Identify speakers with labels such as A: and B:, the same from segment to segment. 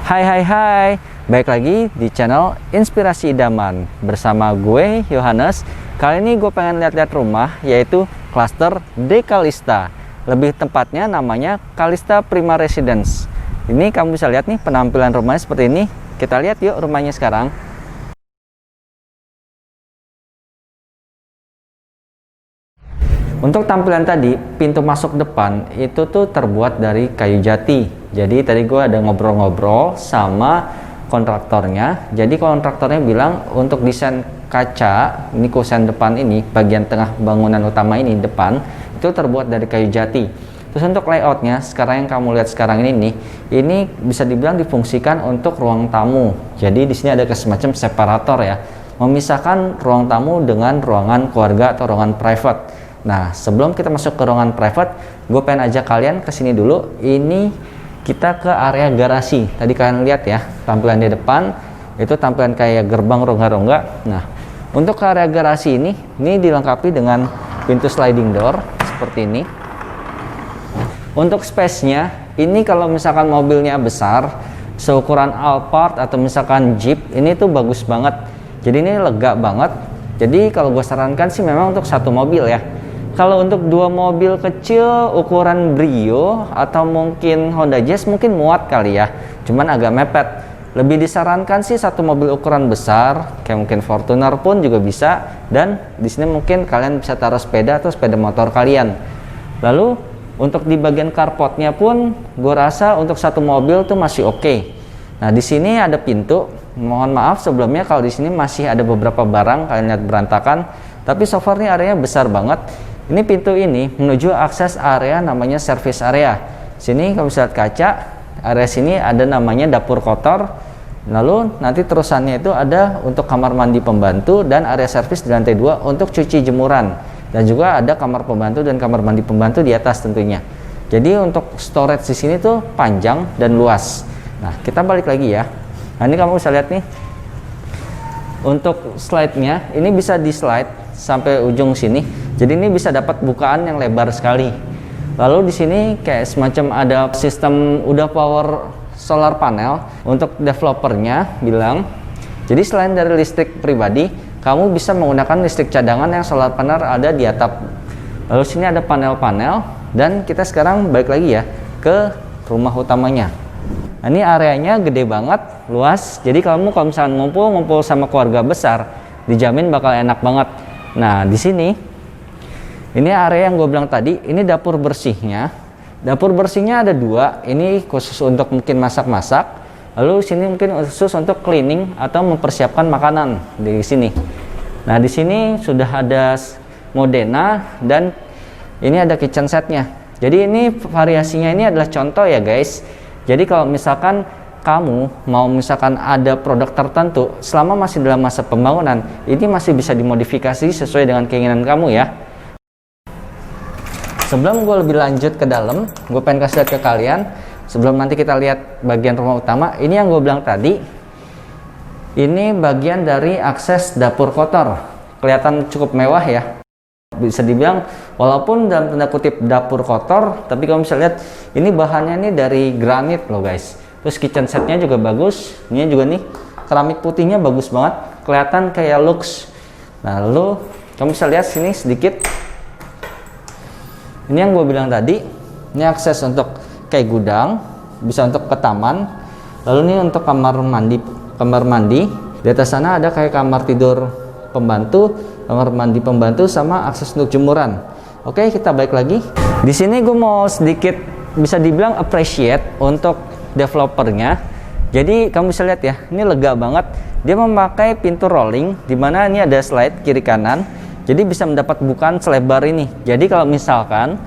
A: Hai hai hai, baik lagi di channel Inspirasi Idaman bersama gue Yohanes. Kali ini gue pengen lihat-lihat rumah, yaitu klaster D Kalista. Lebih tepatnya namanya Kalista Prima Residence. Ini kamu bisa lihat nih penampilan rumahnya seperti ini. Kita lihat yuk rumahnya sekarang. Untuk tampilan tadi, pintu masuk depan itu tuh terbuat dari kayu jati. Jadi tadi gue ada ngobrol-ngobrol sama kontraktornya. Jadi kontraktornya bilang untuk desain kaca, ini kusen depan ini, bagian tengah bangunan utama ini depan, itu terbuat dari kayu jati. Terus untuk layoutnya, sekarang yang kamu lihat sekarang ini nih, ini bisa dibilang difungsikan untuk ruang tamu. Jadi di sini ada semacam separator ya, memisahkan ruang tamu dengan ruangan keluarga atau ruangan private. Nah, sebelum kita masuk ke ruangan private, gue pengen ajak kalian ke sini dulu. Ini kita ke area garasi. Tadi kalian lihat ya, tampilan di depan itu tampilan kayak gerbang rongga-rongga. Nah, untuk ke area garasi ini dilengkapi dengan pintu sliding door seperti ini. Untuk space-nya, ini kalau misalkan mobilnya besar, seukuran Alphard atau misalkan Jeep, ini tuh bagus banget. Jadi ini lega banget. Jadi kalau gue sarankan sih memang untuk satu mobil ya. Kalau untuk dua mobil kecil ukuran Brio atau mungkin Honda Jazz mungkin muat kali ya, cuman agak mepet. Lebih disarankan sih satu mobil ukuran besar, kayak mungkin Fortuner pun juga bisa. Dan di sini mungkin kalian bisa taruh sepeda atau sepeda motor kalian. Lalu untuk di bagian carportnya pun, gue rasa untuk satu mobil tuh masih oke. Nah di sini ada pintu. Mohon maaf sebelumnya kalau di sini masih ada beberapa barang kalian lihat berantakan. Tapi so far ini areanya besar banget. Ini pintu ini menuju akses area namanya service area. Sini kamu bisa lihat kaca. Area sini ada namanya dapur kotor. Lalu nanti terusannya itu ada untuk kamar mandi pembantu dan area service di lantai 2 untuk cuci jemuran. Dan juga ada kamar pembantu dan kamar mandi pembantu di atas tentunya. Jadi untuk storage di sini tuh panjang dan luas. Nah, kita balik lagi ya. Nah, ini kamu bisa lihat nih. Untuk slide-nya ini bisa di slide sampai ujung sini. Jadi ini bisa dapat bukaan yang lebar sekali. Lalu di sini kayak semacam ada sistem udah power solar panel untuk developernya bilang. Jadi selain dari listrik pribadi, kamu bisa menggunakan listrik cadangan yang solar panel ada di atap. Lalu sini ada panel-panel dan kita sekarang balik lagi ya ke rumah utamanya. Nah, ini areanya gede banget, luas. Jadi kalau misalnya ngumpul sama keluarga besar, dijamin bakal enak banget. Nah, di sini ini area yang gue bilang tadi, ini dapur bersihnya. Dapur bersihnya ada dua. Ini khusus untuk mungkin masak-masak. Lalu sini mungkin khusus untuk cleaning atau mempersiapkan makanan di sini. Nah, di sini sudah ada modena dan ini ada kitchen setnya. Jadi ini variasinya ini adalah contoh ya guys. Jadi kalau misalkan kamu mau misalkan ada produk tertentu selama masih dalam masa pembangunan, ini masih bisa dimodifikasi sesuai dengan keinginan kamu ya. Sebelum gue lebih lanjut ke dalam, gue pengen kasih lihat ke kalian. Sebelum nanti kita lihat bagian rumah utama, ini yang gue bilang tadi, ini bagian dari akses dapur kotor. Kelihatan cukup mewah ya. Bisa dibilang walaupun dalam tanda kutip dapur kotor, tapi kamu bisa lihat ini bahannya ini dari granit loh guys. Terus kitchen setnya juga bagus. Ini juga nih keramik putihnya bagus banget, kelihatan kayak lux. Nah, lalu kamu bisa lihat sini sedikit. Ini yang gue bilang tadi, ini akses untuk kayak gudang, bisa untuk ke taman. Lalu ini untuk kamar mandi. Di atas sana ada kayak kamar tidur pembantu, kamar mandi pembantu sama akses untuk jemuran. Oke, kita balik lagi. Di sini gue mau sedikit bisa dibilang appreciate untuk developernya. Jadi kamu bisa lihat ya, ini lega banget. Dia memakai pintu rolling, dimana ini ada slide kiri kanan. Jadi bisa mendapat bukaan selebar ini. Jadi kalau misalkan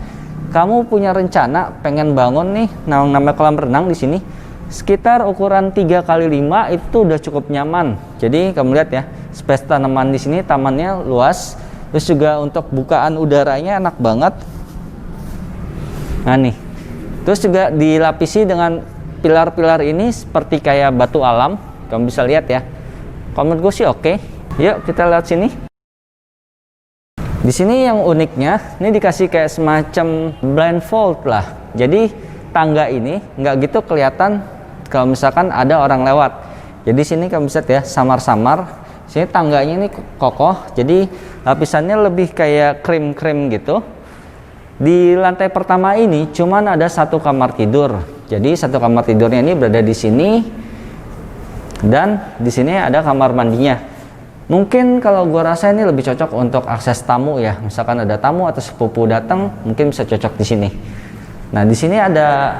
A: kamu punya rencana pengen bangun nih namanya kolam renang di sini, sekitar ukuran 3x5 itu udah cukup nyaman. Jadi kamu lihat ya, space tanaman di sini, tamannya luas. Terus juga untuk bukaan udaranya enak banget. Nah nih, terus juga dilapisi dengan pilar-pilar ini seperti kayak batu alam. Kamu bisa lihat ya. Kalau menurut gue sih oke. Yuk kita lihat sini. Di sini yang uniknya, ini dikasih kayak semacam blindfold lah. Jadi tangga ini nggak gitu kelihatan kalau misalkan ada orang lewat. Jadi sini kamu bisa lihat ya, samar-samar. Sini tangganya ini kokoh, jadi lapisannya lebih kayak krim-krim gitu. Di lantai pertama ini cuman ada satu kamar tidur. Jadi satu kamar tidurnya ini berada di sini, dan di sini ada kamar mandinya. Mungkin kalau gua rasa ini lebih cocok untuk akses tamu ya. Misalkan ada tamu atau sepupu datang, mungkin bisa cocok di sini. Nah, di sini ada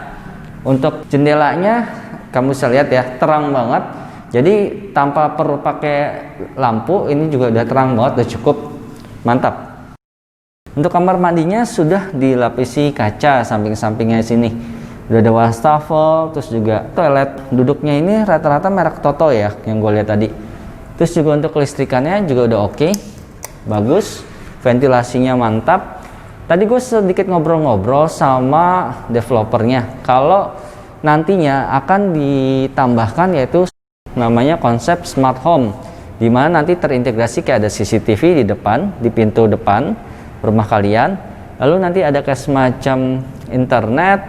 A: untuk jendelanya, kamu bisa lihat ya, terang banget. Jadi tanpa perlu pakai lampu, ini juga udah terang banget, udah cukup mantap. Untuk kamar mandinya sudah dilapisi kaca samping-sampingnya sini. Udah ada wastafel, terus juga toilet duduknya ini rata-rata merek Toto ya, yang gue lihat tadi. Terus juga untuk kelistrikannya juga udah oke, bagus, ventilasinya mantap. Tadi gue sedikit ngobrol-ngobrol sama developernya, kalau nantinya akan ditambahkan yaitu namanya konsep smart home, dimana nanti terintegrasi kayak ada CCTV di depan, di pintu depan rumah kalian, lalu nanti ada kayak semacam internet,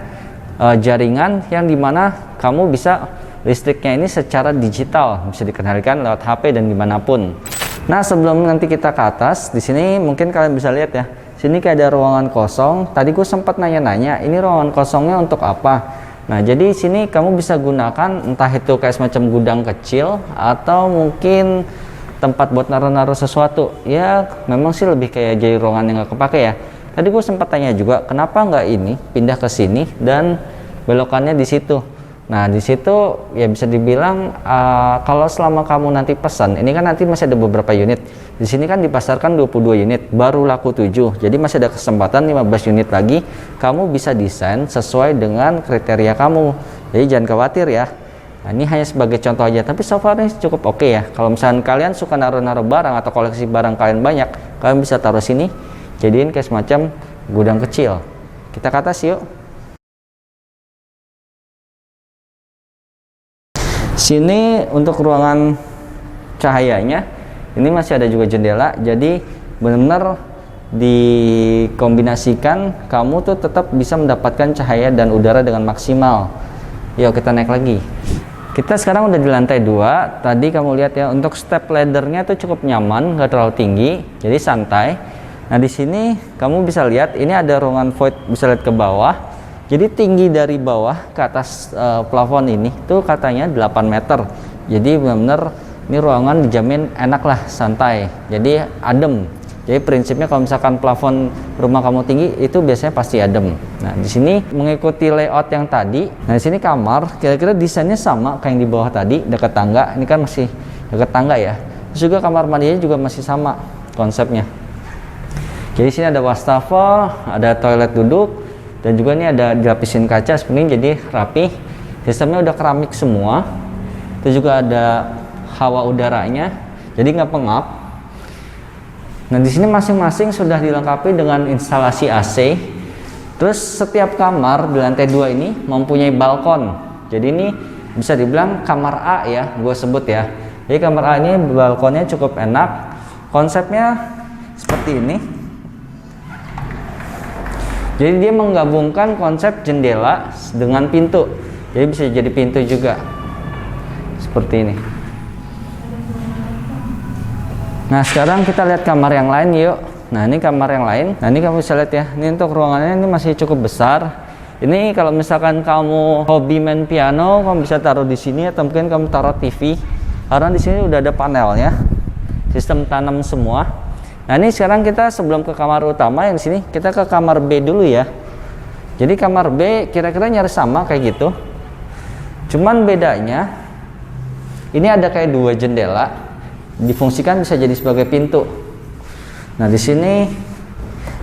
A: jaringan yang dimana kamu bisa listriknya ini secara digital, bisa dikendalikan lewat HP dan dimanapun. Nah, sebelum nanti kita ke atas, di sini mungkin kalian bisa lihat ya, sini kayak ada ruangan kosong. Tadi gue sempat nanya-nanya, ini ruangan kosongnya untuk apa? Nah, jadi sini kamu bisa gunakan entah itu kayak semacam gudang kecil atau mungkin tempat buat naruh-naruh sesuatu. Ya, memang sih lebih kayak jadi ruangan yang nggak kepake ya. Tadi gue sempat tanya juga, kenapa nggak ini pindah ke sini dan belokannya di situ. Nah, di situ ya bisa dibilang kalau selama kamu nanti pesan, ini kan nanti masih ada beberapa unit. Di sini kan dipasarkan 22 unit, baru laku 7. Jadi masih ada kesempatan 15 unit lagi. Kamu bisa desain sesuai dengan kriteria kamu. Jadi jangan khawatir ya. Nah, ini hanya sebagai contoh aja, tapi so far ini cukup oke ya. Kalau misalnya kalian suka naruh-naruh barang atau koleksi barang kalian banyak, kalian bisa taruh sini, jadiin kayak semacam gudang kecil. Kita ke atas yuk. Sini untuk ruangan cahayanya, ini masih ada juga jendela, jadi benar-benar dikombinasikan, kamu tuh tetap bisa mendapatkan cahaya dan udara dengan maksimal. Yuk kita naik lagi. Kita sekarang udah di lantai 2. Tadi kamu lihat ya, untuk step laddernya tuh cukup nyaman, nggak terlalu tinggi, jadi santai. Nah, di sini kamu bisa lihat ini ada ruangan void, bisa lihat ke bawah. Jadi tinggi dari bawah ke atas plafon ini tuh katanya 8 meter. Jadi benar-benar ini ruangan dijamin enak lah, santai. Jadi adem. Jadi prinsipnya kalau misalkan plafon rumah kamu tinggi itu biasanya pasti adem. Nah, di sini mengikuti layout yang tadi. Nah, di sini kamar kira-kira desainnya sama kayak yang di bawah tadi, dekat tangga. Ini kan masih dekat tangga ya. Terus juga kamar mandinya juga masih sama konsepnya. Jadi sini ada wastafel, ada toilet duduk, dan juga ini ada dilapisin kaca seperti ini, jadi rapi. Sistemnya udah keramik semua. Itu juga ada hawa udaranya, jadi nggak pengap. Nah, di sini masing-masing sudah dilengkapi dengan instalasi AC. Terus setiap kamar di lantai 2 ini mempunyai balkon. Jadi ini bisa dibilang kamar A ya, gue sebut ya. Jadi kamar A ini balkonnya cukup enak. Konsepnya seperti ini. Jadi dia menggabungkan konsep jendela dengan pintu. Jadi bisa jadi pintu juga. Seperti ini. Nah, sekarang kita lihat kamar yang lain yuk. Nah, ini kamar yang lain. Nah, ini kamu bisa lihat ya. Ini untuk ruangannya ini masih cukup besar. Ini kalau misalkan kamu hobi main piano, kamu bisa taruh di sini atau mungkin kamu taruh TV. Karena di sini udah ada panelnya. Sistem tanam semua. Nah, ini sekarang kita sebelum ke kamar utama yang sini, kita ke kamar B dulu ya. Jadi kamar B kira-kira nyaris sama kayak gitu. Cuman bedanya ini ada kayak 2 jendela, difungsikan bisa jadi sebagai pintu. Nah, di sini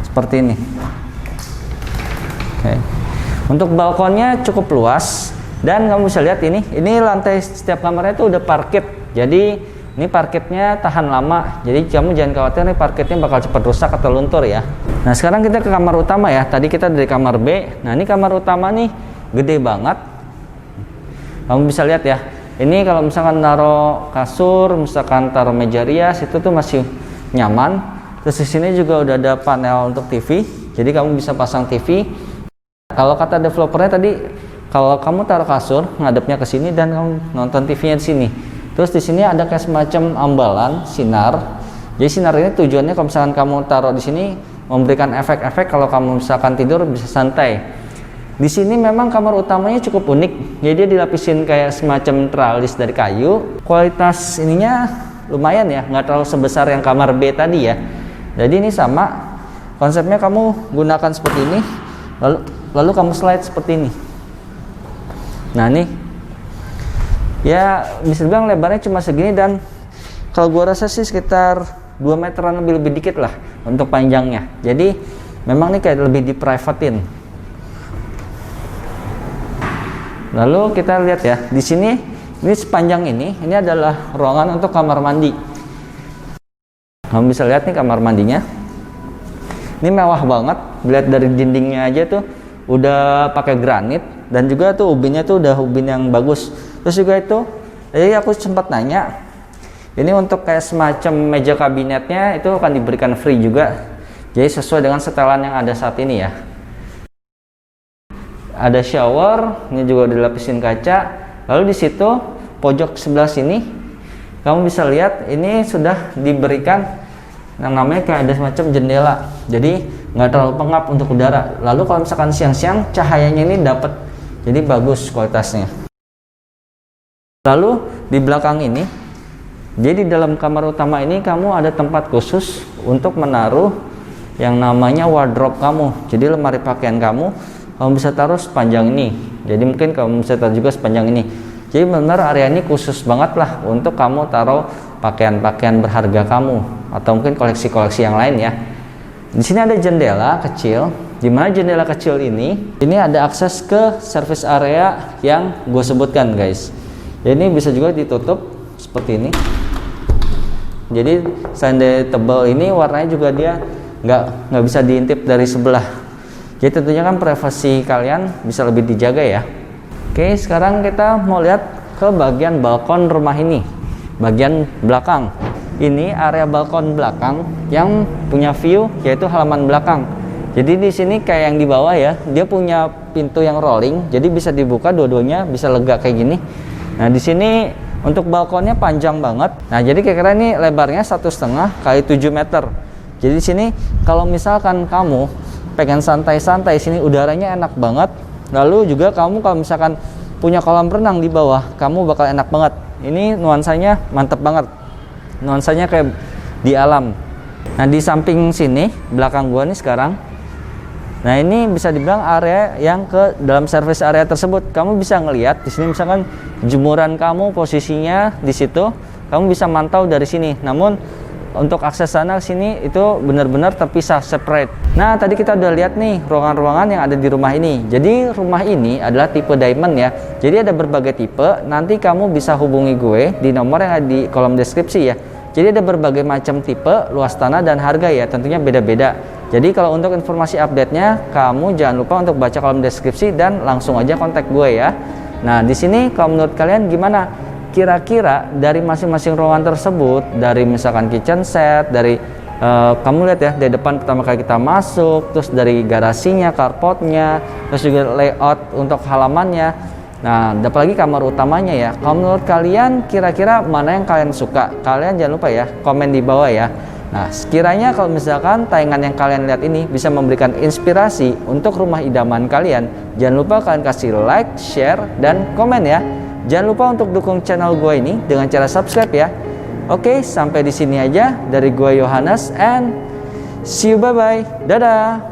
A: seperti ini. Oke. Untuk balkonnya cukup luas dan kamu bisa lihat ini lantai setiap kamarnya itu udah parket. Jadi ini parketnya tahan lama, jadi kamu jangan khawatir nih parketnya bakal cepat rusak atau luntur ya. Nah, sekarang kita ke kamar utama ya. Tadi kita dari kamar B. Nah, ini kamar utama nih gede banget. Kamu bisa lihat ya. Ini kalau misalkan taruh kasur, misalkan taruh meja rias, itu tuh masih nyaman. Terus di sini juga udah ada panel untuk TV. Jadi kamu bisa pasang TV. Kalau kata developernya tadi Kalau kamu taruh kasur ngadepnya ke sini dan kamu nonton TV-nya di sini. Terus di sini ada kayak semacam ambalan sinar. Jadi sinar ini tujuannya kalau misalkan kamu taruh di sini memberikan efek-efek kalau kamu misalkan tidur bisa santai. Di sini memang kamar utamanya cukup unik. Jadi dia dilapisin kayak semacam tralis dari kayu. Kualitas ininya lumayan ya, nggak terlalu sebesar yang kamar B tadi ya. Jadi ini sama. Konsepnya kamu gunakan seperti ini, lalu kamu slide seperti ini. Nah nih, ya bisa dibilang lebarnya cuma segini dan kalau gua rasa sih sekitar 2 meteran lebih dikit lah untuk panjangnya. Jadi memang nih kayak lebih di privatein. Lalu kita lihat ya, di sini ini sepanjang ini adalah ruangan untuk kamar mandi. Kamu bisa lihat nih kamar mandinya. Ini mewah banget. Lihat dari dindingnya aja tuh udah pakai granit dan juga tuh ubinnya tuh udah ubin yang bagus. Terus juga itu, jadi aku sempat nanya, ini untuk kayak semacam meja kabinetnya itu akan diberikan free juga. Jadi sesuai dengan setelan yang ada saat ini ya. Ada shower, ini juga dilapisin kaca. Lalu di situ pojok sebelah sini kamu bisa lihat ini sudah diberikan yang namanya kayak ada semacam jendela. Jadi nggak terlalu pengap untuk udara. Lalu kalau misalkan siang-siang cahayanya ini dapat, jadi bagus kualitasnya. Lalu di belakang ini, jadi dalam kamar utama ini kamu ada tempat khusus untuk menaruh yang namanya wardrobe kamu. Jadi lemari pakaian kamu bisa taruh sepanjang ini. Jadi mungkin kamu bisa taruh juga sepanjang ini. Jadi benar area ini khusus banget lah untuk kamu taruh pakaian-pakaian berharga kamu atau mungkin koleksi-koleksi yang lain ya. Di sini ada jendela kecil. Di mana jendela kecil ini ada akses ke service area yang gue sebutkan guys. Jadi ini bisa juga ditutup seperti ini. Jadi selain dari tebal ini warnanya juga dia nggak bisa diintip dari sebelah. Jadi tentunya kan privasi kalian bisa lebih dijaga ya. Oke, sekarang kita mau lihat ke bagian balkon rumah ini. Bagian belakang. Ini area balkon belakang yang punya view yaitu halaman belakang. Jadi di sini kayak yang di bawah ya, dia punya pintu yang rolling, jadi bisa dibuka dua-duanya, bisa lega kayak gini. Nah, di sini untuk balkonnya panjang banget. Nah, jadi kira-kira ini lebarnya 1,5 kali 7 meter. Jadi di sini kalau misalkan kamu pengen santai-santai, sini udaranya enak banget. Lalu juga kamu kalau misalkan punya kolam renang di bawah, kamu bakal enak banget. Ini nuansanya mantep banget. Nuansanya kayak di alam. Nah, di samping sini, belakang gua nih sekarang. Nah, ini bisa dibilang area yang ke dalam service area tersebut. Kamu bisa ngelihat di sini misalkan jemuran kamu posisinya di situ, kamu bisa mantau dari sini. Namun untuk akses sana sini itu benar-benar terpisah, separate. Nah, tadi kita udah lihat nih ruangan-ruangan yang ada di rumah ini. Jadi rumah ini adalah tipe diamond ya. Jadi ada berbagai tipe. Nanti kamu bisa hubungi gue di nomor yang ada di kolom deskripsi ya. Jadi ada berbagai macam tipe, luas tanah dan harga ya. Tentunya beda-beda. Jadi kalau untuk informasi update-nya, kamu jangan lupa untuk baca kolom deskripsi dan langsung aja kontak gue ya. Nah, di sini kalau menurut kalian gimana? Kira-kira dari masing-masing ruangan tersebut, dari misalkan kitchen set, dari kamu lihat ya dari depan pertama kali kita masuk, terus dari garasinya, carportnya, terus juga layout untuk halamannya. Nah, apalagi kamar utamanya ya. Kalau menurut kalian kira-kira mana yang kalian suka? Kalian jangan lupa ya komen di bawah ya. Nah, sekiranya kalau misalkan tayangan yang kalian lihat ini bisa memberikan inspirasi untuk rumah idaman kalian, jangan lupa kalian kasih like, share, dan komen ya. Jangan lupa untuk dukung channel gue ini dengan cara subscribe ya. Oke, sampai di sini aja dari gue Yohanes and see you, bye bye. Dadah.